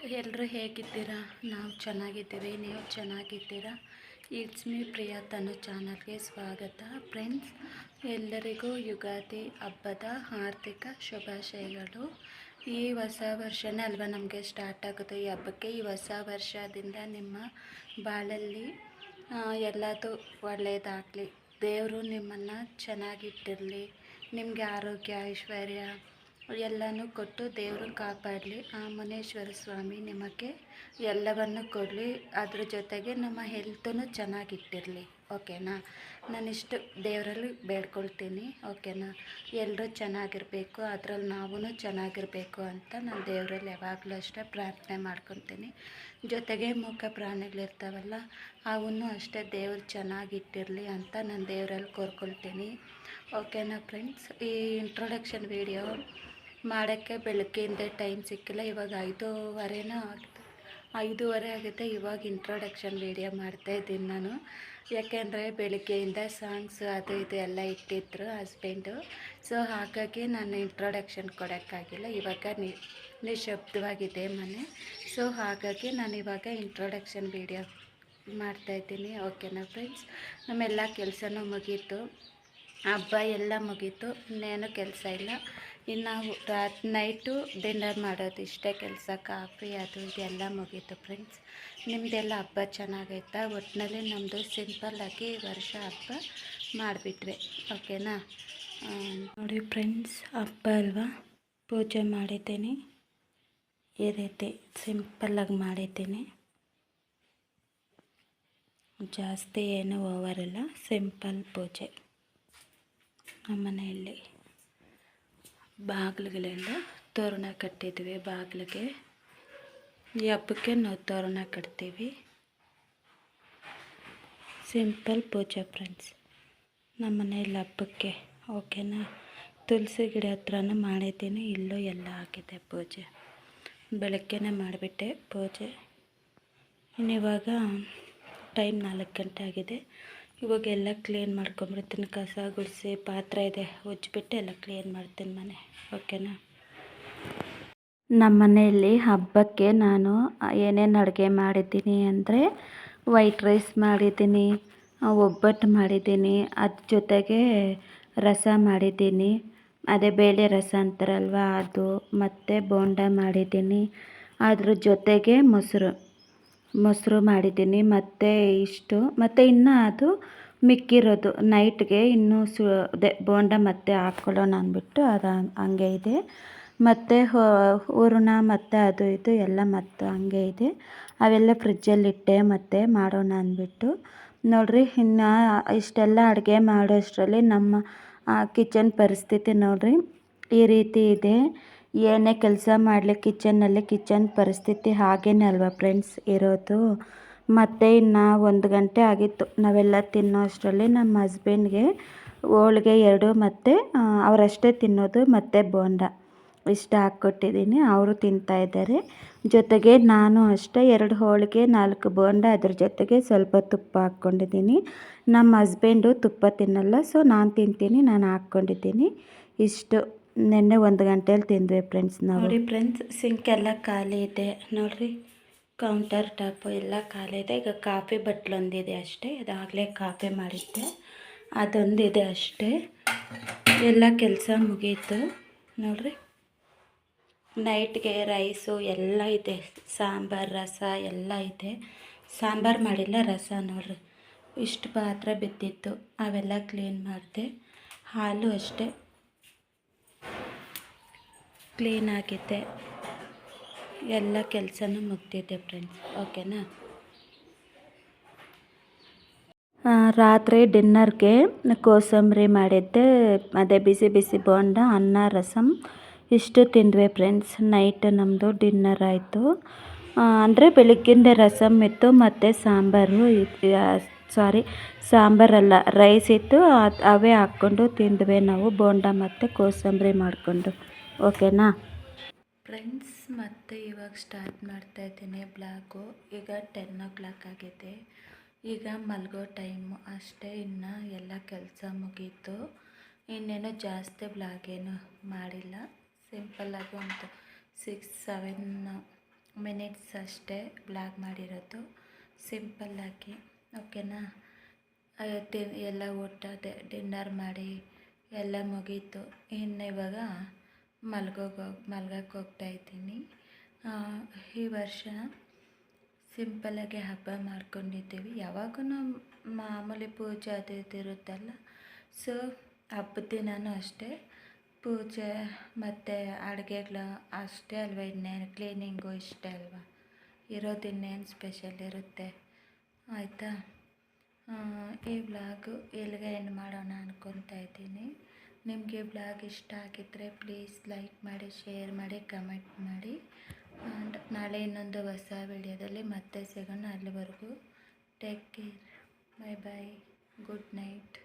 ಎಲ್ಲರೂ ಹೇಗಿದ್ದೀರಾ? ನಾವು ಚೆನ್ನಾಗಿದ್ದೀವಿ. ನೀವು ಚೆನ್ನಾಗಿದ್ದೀರಾ? ಇಟ್ಸ್ ಮೀ ಪ್ರಿಯಾ ತನು ಚಾನಲ್ಗೆ ಸ್ವಾಗತ. ಫ್ರೆಂಡ್ಸ್, ಎಲ್ಲರಿಗೂ ಯುಗಾದಿ ಹಬ್ಬದ ಆರ್ಥಿಕ ಶುಭಾಶಯಗಳು. ಈ ಹೊಸ ವರ್ಷನೇ ಅಲ್ವಾ ನಮಗೆ ಸ್ಟಾರ್ಟ್ ಆಗೋದು ಈ ಹಬ್ಬಕ್ಕೆ. ಈ ಹೊಸ ವರ್ಷದಿಂದ ನಿಮ್ಮ ಬಾಳಲ್ಲಿ ಎಲ್ಲದೂ ಒಳ್ಳೆಯದಾಗಲಿ, ದೇವರು ನಿಮ್ಮನ್ನು ಚೆನ್ನಾಗಿಟ್ಟಿರಲಿ, ನಿಮಗೆ ಆರೋಗ್ಯ ಐಶ್ವರ್ಯ ಎಲ್ಲನೂ ಕೊಟ್ಟು ದೇವರು ಕಾಪಾಡಲಿ. ಆ ಮುನೇಶ್ವರ ಸ್ವಾಮಿ ನಿಮಗೆ ಎಲ್ಲವನ್ನು ಕೊಡಲಿ, ಅದ್ರ ಜೊತೆಗೆ ನಮ್ಮ ಹೆಲ್ತೂ ಚೆನ್ನಾಗಿಟ್ಟಿರಲಿ. ಓಕೆನಾ? ನಾನಿಷ್ಟು ದೇವರಲ್ಲಿ ಬೇಡ್ಕೊಳ್ತೀನಿ. ಓಕೆನಾ? ಎಲ್ಲರೂ ಚೆನ್ನಾಗಿರಬೇಕು, ಅದರಲ್ಲಿ ನಾವೂ ಚೆನ್ನಾಗಿರಬೇಕು ಅಂತ ನಾನು ದೇವರಲ್ಲಿ ಯಾವಾಗಲೂ ಅಷ್ಟೇ ಪ್ರಾರ್ಥನೆ ಮಾಡ್ಕೊತೀನಿ. ಜೊತೆಗೆ ಮೂಕ ಪ್ರಾಣಿಗಳಿರ್ತಾವಲ್ಲ, ಅವನ್ನೂ ಅಷ್ಟೇ ದೇವರು ಚೆನ್ನಾಗಿಟ್ಟಿರಲಿ ಅಂತ ನಾನು ದೇವರಲ್ಲಿ ಕೋರ್ಕೊಳ್ತೀನಿ. ಓಕೆನಾ ಫ್ರೆಂಡ್ಸ್? ಈ ಇಂಟ್ರೊಡಕ್ಷನ್ ವಿಡಿಯೋ ಮಾಡೋಕ್ಕೆ ಬೆಳಗ್ಗೆಯಿಂದ ಟೈಮ್ ಸಿಕ್ಕಿಲ್ಲ. ಇವಾಗ 5:30 ಆಗುತ್ತೆ. ಇವಾಗ ಇಂಟ್ರೊಡಕ್ಷನ್ ವೀಡಿಯೋ ಮಾಡ್ತಾಯಿದ್ದೀನಿ ನಾನು. ಯಾಕೆಂದರೆ ಬೆಳಗ್ಗೆಯಿಂದ ಸಾಂಗ್ಸು ಅದು ಇದು ಎಲ್ಲ ಇಟ್ಟಿದ್ರು ಹಸ್ಬೆಂಡು. ಸೊ ಹಾಗಾಗಿ ನಾನು ಇಂಟ್ರೊಡಕ್ಷನ್ ಕೊಡೋಕ್ಕಾಗಿಲ್ಲ. ಇವಾಗ ನಿಶಬ್ದವಾಗಿದೆ ಮನೆ. ಸೊ ಹಾಗಾಗಿ ನಾನು ಇವಾಗ ಇಂಟ್ರೊಡಕ್ಷನ್ ವೀಡಿಯೋ ಮಾಡ್ತಾಯಿದ್ದೀನಿ. ಓಕೆನಾ ಫ್ರೆಂಡ್ಸ್? ನಮ್ಮೆಲ್ಲ ಕೆಲಸನೂ ಮುಗೀತು, ಹಬ್ಬ ಎಲ್ಲ ಮುಗೀತು, ಇನ್ನೇನು ಕೆಲಸ ಇಲ್ಲ. ಇನ್ನು ನಾವು ನೈಟು ಡಿನ್ನರ್ ಮಾಡೋದು ಇಷ್ಟೇ ಕೆಲಸ. ಕಾಫಿ ಅದು ಇದೆಲ್ಲ ಮುಗೀತು ಫ್ರೆಂಡ್ಸ್. ನಿಮ್ಮದೆಲ್ಲ ಹಬ್ಬ ಚೆನ್ನಾಗೈತಾ? ಒಟ್ಟಿನಲ್ಲಿ ನಮ್ಮದು ಸಿಂಪಲ್ಲಾಗಿ ಈ ವರ್ಷ ಹಬ್ಬ ಮಾಡಿಬಿಟ್ವಿ. ಓಕೆನಾ? ನೋಡಿ ಫ್ರೆಂಡ್ಸ್, ಹಬ್ಬ ಅಲ್ವಾ, ಪೂಜೆ ಮಾಡಿದ್ದೀನಿ. ಈ ರೀತಿ ಸಿಂಪಲ್ಲಾಗಿ ಮಾಡಿದ್ದೀನಿ. ಜಾಸ್ತಿ ಏನು ಓವರಿಲ್ಲ, ಸಿಂಪಲ್ ಪೂಜೆ. ನಮ್ಮ ಮನೆಯಲ್ಲಿ ಬಾಗಿಲುಗಳೆಲ್ಲ ತೋರಣ ಕಟ್ಟಿದ್ವಿ. ಬಾಗಿಲಿಗೆ ಈ ಹಬ್ಬಕ್ಕೆ ನಾವು ತೋರಣ ಕಟ್ತೀವಿ. ಸಿಂಪಲ್ ಪೂಜೆ ಫ್ರೆಂಡ್ಸ್ ನಮ್ಮ ಮನೆಯಲ್ಲಿ ಹಬ್ಬಕ್ಕೆ. ಓಕೆನಾ? ತುಳಸಿ ಗಿಡ ಹತ್ರನೂ ಮಾಡಿದ್ದೀನಿ. ಇಲ್ಲೂ ಎಲ್ಲ ಆಗಿದೆ ಪೂಜೆ. ಬೆಳಗ್ಗೆನೇ ಮಾಡಿಬಿಟ್ಟೆ ಪೂಜೆ. ಇನ್ನಿವಾಗ ಟೈಮ್ 4 ಗಂಟೆ ಆಗಿದೆ. ಇವಾಗ ಎಲ್ಲ ಕ್ಲೀನ್ ಮಾಡ್ಕೊಂಬಿಡ್ತೀನಿ. ಕಸ ಗುಡಿಸಿ, ಪಾತ್ರೆ ಇದೆ ಉಜ್ಜಿಬಿಟ್ಟು ಎಲ್ಲ ಕ್ಲೀನ್ ಮಾಡ್ತೀನಿ ಮನೆ. ಓಕೆನಾ? ನಮ್ಮ ಮನೆಯಲ್ಲಿ ಹಬ್ಬಕ್ಕೆ ನಾನು ಏನೇನು ಅಡುಗೆ ಮಾಡಿದ್ದೀನಿ ಅಂದರೆ, ವೈಟ್ ರೈಸ್ ಮಾಡಿದ್ದೀನಿ, ಒಬ್ಬಟ್ಟು ಮಾಡಿದ್ದೀನಿ, ಅದ್ರ ಜೊತೆಗೆ ರಸ ಮಾಡಿದ್ದೀನಿ. ಅದೇ ಬೇಳೆ ರಸ ಅಂತಾರಲ್ವ ಅದು, ಮತ್ತು ಬೋಂಡ ಮಾಡಿದ್ದೀನಿ. ಅದ್ರ ಜೊತೆಗೆ ಮೊಸರು ಮಾಡಿದ್ದೀನಿ. ಮತ್ತು ಇಷ್ಟು, ಮತ್ತು ಇನ್ನು ಅದು ಮಿಕ್ಕಿರೋದು ನೈಟ್ಗೆ ಇನ್ನೂ ಅದೇ ಬೋಂಡ ಮತ್ತೆ ಹಾಕ್ಕೊಳ್ಳೋಣ ಅಂದ್ಬಿಟ್ಟು ಅದು ಹಂಗೆ ಇದೆ. ಮತ್ತು ಹೂರಣ ಮತ್ತು ಅದು ಇದು ಎಲ್ಲ ಮತ್ತು ಹಂಗೆ ಇದೆ. ಅವೆಲ್ಲ ಫ್ರಿಜ್ಜಲ್ಲಿಟ್ಟೆ ಮತ್ತೆ ಮಾಡೋಣ ಅಂದ್ಬಿಟ್ಟು. ನೋಡಿರಿ, ಇನ್ನು ಇಷ್ಟೆಲ್ಲ ಅಡುಗೆ ಮಾಡೋಷ್ಟರಲ್ಲಿ ನಮ್ಮ ಕಿಚನ್ ಪರಿಸ್ಥಿತಿ ನೋಡಿರಿ ಈ ರೀತಿ ಇದೆ. ಏನೇ ಕೆಲಸ ಮಾಡಲಿ ಕಿಚನ್ ಪರಿಸ್ಥಿತಿ ಹಾಗೇನೆ ಅಲ್ವಾ ಫ್ರೆಂಡ್ಸ್ ಇರೋದು. ಮತ್ತು ಇನ್ನು 1 ಗಂಟೆ ಆಗಿತ್ತು ನಾವೆಲ್ಲ ತಿನ್ನೋ ಅಷ್ಟರಲ್ಲಿ. ನಮ್ಮ ಹಸ್ಬೆಂಡ್ಗೆ ಹೋಳಿಗೆ 2 ಮತ್ತು ಅವರಷ್ಟೇ ತಿನ್ನೋದು, ಮತ್ತು ಬೋಂಡ ಇಷ್ಟ ಹಾಕ್ಕೊಟ್ಟಿದ್ದೀನಿ. ಅವರು ತಿಂತಾಯಿದ್ದಾರೆ. ಜೊತೆಗೆ ನಾನು ಅಷ್ಟೇ 2 ಹೋಳಿಗೆ 4 ಬೋಂಡ, ಅದ್ರ ಜೊತೆಗೆ ಸ್ವಲ್ಪ ತುಪ್ಪ ಹಾಕ್ಕೊಂಡಿದ್ದೀನಿ. ನಮ್ಮ ಹಸ್ಬೆಂಡು ತುಪ್ಪ ತಿನ್ನಲ್ಲ, ಸೊ ನಾನು ತಿಂತೀನಿ, ನಾನು ಹಾಕ್ಕೊಂಡಿದ್ದೀನಿ. ಇಷ್ಟು ನಿನ್ನೆ 1 ಗಂಟೆಯಲ್ಲಿ ತಿಂದ್ವಿ ಫ್ರೆಂಡ್ಸ್ ನಾವು. ನೋಡಿ ಫ್ರೆಂಡ್ಸ್, ಸಿಂಕ್ ಎಲ್ಲ ಖಾಲಿ ಇದೆ ನೋಡಿರಿ. ಕೌಂಟರ್ ಟಾಪು ಎಲ್ಲ ಖಾಲಿ ಇದೆ. ಈಗ ಕಾಫಿ ಬಟ್ಲೊಂದಿದೆ ಅಷ್ಟೇ. ಅದಾಗಲೇ ಕಾಫಿ ಮಾಡಿದ್ದೆ, ಅದೊಂದಿದೆ ಅಷ್ಟೇ. ಎಲ್ಲ ಕೆಲಸ ಮುಗೀತು ನೋಡಿರಿ. ನೈಟ್ಗೆ ರೈಸು ಎಲ್ಲ ಇದೆ, ಸಾಂಬಾರು ರಸ ಎಲ್ಲ ಇದೆ. ಸಾಂಬಾರು ಮಾಡಿಲ್ಲ, ರಸ ನೋಡಿರಿ. ಇಷ್ಟು ಪಾತ್ರೆ ಬಿದ್ದಿತ್ತು, ಅವೆಲ್ಲ ಕ್ಲೀನ್ ಮಾಡಿದೆ. ಹಾಲು ಅಷ್ಟೇ ಕ್ಲೀನಾಗಿದೆ. ಎಲ್ಲ ಕೆಲಸನೂ ಮುಗ್ದಿದೆ ಫ್ರೆಂಡ್ಸ್. ಓಕೆನಾ? ರಾತ್ರಿ ಡಿನ್ನರ್ಗೆ ಕೋಸಂಬರಿ ಮಾಡಿದ್ದೆ, ಅದೇ ಬಿಸಿ ಬಿಸಿ ಬೋಂಡ, ಅನ್ನ, ರಸಮ್ ಇಷ್ಟು ತಿಂದ್ವಿ ಫ್ರೆಂಡ್ಸ್. ನೈಟ್ ನಮ್ಮದು ಡಿನ್ನರ್ ಆಯಿತು. ಅಂದರೆ ಬೆಳಗ್ಗಿಂದ ರಸಮ್ ಇತ್ತು ಮತ್ತು ಸಾಂಬಾರಲ್ಲ ರೈಸ್ ಇತ್ತು. ಅವೇ ಹಾಕ್ಕೊಂಡು ತಿಂದ್ವಿ ನಾವು, ಬೋಂಡ ಮತ್ತು ಕೋಸಂಬರಿ ಮಾಡಿಕೊಂಡು. ಓಕೆನಾ ಫ್ರೆಂಡ್ಸ್? ಮತ್ತು ಇವಾಗ ಸ್ಟಾರ್ಟ್ ಮಾಡ್ತಾಯಿದ್ದೀನಿ ಬ್ಲಾಗು. ಈಗ 10 ಆಗಿದೆ. ಈಗ ಮಲಗೋ ಟೈಮು ಅಷ್ಟೇ. ಇನ್ನು ಎಲ್ಲ ಕೆಲಸ ಮುಗೀತು. ಇನ್ನೇನು ಜಾಸ್ತಿ ಬ್ಲಾಗೇನು ಮಾಡಿಲ್ಲ. ಸಿಂಪಲ್ಲಾಗಿ ಒಂದು 6-7 ಮಿನಿಟ್ಸ್ ಅಷ್ಟೇ ಬ್ಲಾಗ್ ಮಾಡಿರೋದು, ಸಿಂಪಲ್ಲಾಗಿ. ಓಕೆನಾ. ಎಲ್ಲ ಊಟ ಡಿನ್ನರ್ ಮಾಡಿ ಎಲ್ಲ ಮುಗೀತು. ಇನ್ನು ಇವಾಗ ಮಲ್ಗಕ್ಕೆ ಹೋಗ್ತಾಯಿದ್ದೀನಿ. ಈ ವರ್ಷ ಸಿಂಪಲ್ಲಾಗಿ ಹಬ್ಬ ಮಾಡ್ಕೊಂಡಿದ್ದೀವಿ. ಯಾವಾಗೂ ಮಾಮೂಲಿ ಪೂಜೆ ಅದು ಇದು ಇರುತ್ತಲ್ಲ. ಸೊ ಹಬ್ಬದ ದಿನವೂ ಅಷ್ಟೇ ಪೂಜೆ ಮತ್ತು ಅಡುಗೆಗಳು ಅಷ್ಟೇ ಅಲ್ವ, ಇನ್ನೇನು ಕ್ಲೀನಿಂಗು ಇಷ್ಟೇ ಅಲ್ವ ಇರೋದಿನ್ನೇನು ಸ್ಪೆಷಲ್ ಇರುತ್ತೆ. ಆಯಿತಾ. ಈ ವ್ಲಾಗು ಎಲ್ಲಿಗೆ ಎಂಡ್ ಮಾಡೋಣ ಅನ್ಕೊತಾ ಇದ್ದೀನಿ. ನಿಮಗೆ ವ್ಲಾಗ್ ಇಷ್ಟ ಆಗಿದ್ದರೆ ಪ್ಲೀಸ್ ಲೈಕ್ ಮಾಡಿ, ಶೇರ್ ಮಾಡಿ, ಕಮೆಂಟ್ ಮಾಡಿ. ಆ್ಯಂಡ್ ನಾಳೆ ಇನ್ನೊಂದು ಹೊಸ ವಿಡಿಯೋದಲ್ಲಿ ಮತ್ತೆ ಸಿಗೋಣ. ಅಲ್ಲಿವರೆಗೂ take care. Bye bye. Good night.